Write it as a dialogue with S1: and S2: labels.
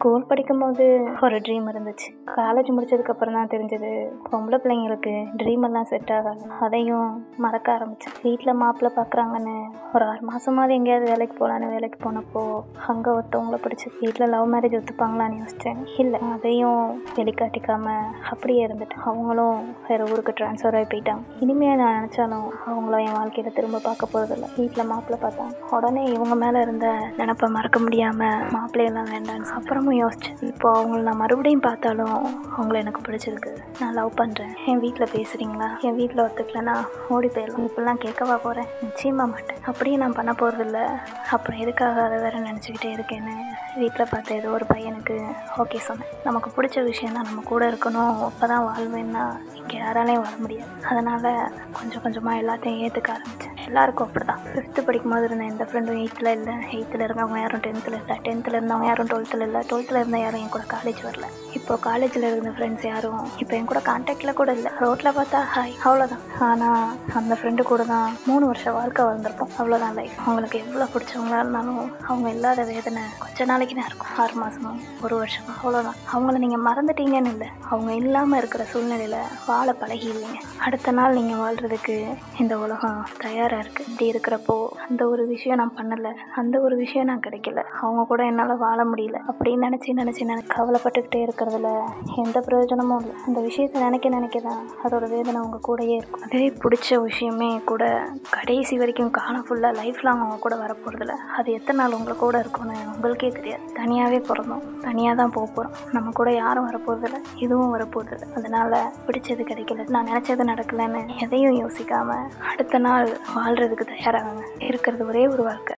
S1: School படிக்கும்போது ஒரு dream இருந்துச்சு. காலேஜ் முடிச்சதுக்கப்புறம் தான் தெரிஞ்சது பொம்பளை பிள்ளைங்களுக்கு ட்ரீம் எல்லாம் செட் ஆகாது. அதையும் மறக்க ஆரம்பித்தேன். வீட்டில் மாப்பிள்ளை பார்க்குறாங்கன்னு ஒரு 6 மாதமாவது எங்கேயாவது வேலைக்கு போகலான்னு வேலைக்கு போனப்போ அங்கே ஒருத்தவங்கள பிடிச்சி வீட்டில் லவ் மேரேஜ் ஒத்துப்பாங்களான்னு யோசித்தேன். இல்லை, அதையும் வெளிக்காட்டிக்காமல் அப்படியே இருந்துட்டேன். அவங்களும் வேறு ஊருக்கு ட்ரான்ஸ்ஃபர் ஆகி போயிட்டாங்க. இனிமேல் நான் நினச்சாலும் அவங்கள என் வாழ்க்கையில் திரும்ப பார்க்க போகிறதில்ல. வீட்டில் மாப்பிள்ளை பார்த்தாங்க. உடனே இவங்க மேலே இருந்த நினப்பை மறக்க முடியாமல் மாப்பிள்ளையெல்லாம் வேண்டான்னு அப்புறமும் யோசிச்சேன். இப்போ அவங்கள நான் மறுபடியும் பார்த்தாலும் அவங்கள எனக்கு பிடிச்சிருக்கு, நான் லவ் பண்ணுறேன், என் வீட்டில் பேசுகிறீங்களா, என் வீட்டில் ஒத்துக்கலன்னா ஓடி போயிடலாம், இப்படிலாம் கேட்கவா போகிறேன்? நிச்சயமாக மாட்டேன். அப்படியே நான் பண்ண போகிறதில்ல. அப்புறம் எதுக்காக அதை வேறு நினச்சிக்கிட்டே இருக்கேன்னு வீட்டில் பார்த்த ஏதோ ஒரு பையனுக்கு ஓகே சொன்னேன். நமக்கு பிடிச்ச விஷயம் தான் நம்ம கூட இருக்கணும், அப்போ தான் வாழ்வேன்னா இங்கே யாராலையும் வர முடியாது. அதனால் கொஞ்சம் கொஞ்சமாக எல்லாத்தையும் ஏற்றுக்க ஆரம்பித்தேன். எல்லாருக்கும் அப்படி தான். 5th படிக்கும்போது இருந்த எந்த ஃப்ரெண்டும் 8th இல்லை, 8th இருந்தவங்க யாரும் 10th இல்லை, 10th இருந்தவங்க யாரும் 12th இல்லை, 12th இருந்த யாரும் என் கூட காலேஜ் வரல. இப்போ காலேஜில் இருந்த ஃப்ரெண்ட்ஸ் யாரும் இப்போ என் கூட கான்டாக்டில் கூட இல்லை. ரோட்டில் பார்த்தா ஹாய், அவ்வளோதான். ஆனால் அந்த ஃப்ரெண்டு கூட தான் 3 வருஷம் வாழ்க்கை வளர்ந்துருப்போம். அவ்வளோதான் லைஃப். அவங்களுக்கு எவ்வளோ பிடிச்சவங்களா இருந்தாலும் அவங்க இல்லாத வேதனை கொஞ்ச நாளைக்கு தான் இருக்கும். 6 மாதமோ 1 வருஷமோ, அவ்வளோதான். அவங்கள நீங்கள் மறந்துட்டீங்கன்னு இல்லை, அவங்க இல்லாமல் இருக்கிற சூழ்நிலையில் வாழ பழகிடுவீங்க. அடுத்த நாள் நீங்கள் வாழ்கிறதுக்கு இந்த உலகம் தயாராக இருக்குது. இப்படி இருக்கிறப்போ அந்த ஒரு விஷயம் நான் பண்ணலை, அந்த ஒரு விஷயம் நான் கிடைக்கல, அவங்க கூட என்னால் வாழ முடியல அப்படின்னு நினச்சி கவலைப்பட்டுக்கிட்டே இருக்கிறதுல எந்த பிரயோஜனமும் இல்லை. அந்த விஷயத்தை நினைக்க தான் அதோட வேதனை அவங்க கூடயே இருக்கும். அதே பிடிச்ச விஷயமே கூட கடைசி வரைக்கும் காலம் ஃபுல்லாக லைஃப் லாங் அவங்க கூட வரப்போகிறதில்ல. அது எத்தனை நாள் உங்களை கூட இருக்கும்னு உங்களுக்கே தெரியாது. தனியாகவே பிறந்தோம், தனியாக தான் போக போகிறோம். நம்ம கூட யாரும் வரப்போகிறதில்ல, இதுவும் வரப்போகிறதில்ல. அதனால் பிடிச்சது கிடைக்கல, நான் நினச்சது நடக்கலைன்னு எதையும் யோசிக்காமல் அடுத்த நாள் வாழ்கிறதுக்கு தயாராகுங்க. இருக்கிறது ஒரே ஒரு வாழ்க்கை.